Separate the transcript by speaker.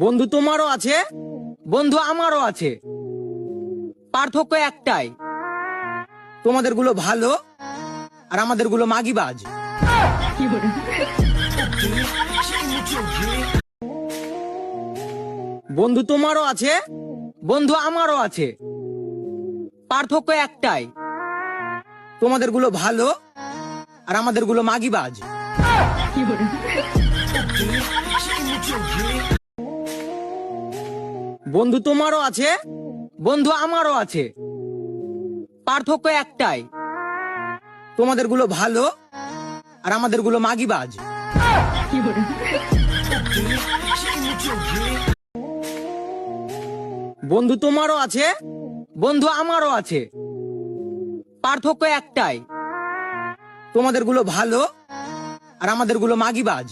Speaker 1: বন্ধু তোমারও আছে, বন্ধু আমারও আছে, পার্থক্য একটাই, তোমাদের গুলো ভালো আর আমাদের গুলো মাগিবাজ। বন্ধু তোমারও আছে, বন্ধু আমারও আছে, পার্থক্য একটাই, তোমাদের গুলো ভালো আর আমাদের গুলো মাগিবাজ। বন্ধু তোমারও আছে, বন্ধু আমারও আছে, পার্থক্য একটাই, তোমাদের গুলো ভালো আর আমাদের গুলো মাগিবাজ। বন্ধু তোমারও আছে, বন্ধু আমারও আছে, পার্থক্য একটাই, তোমাদের গুলো ভালো আর আমাদের গুলো মাগিবাজ।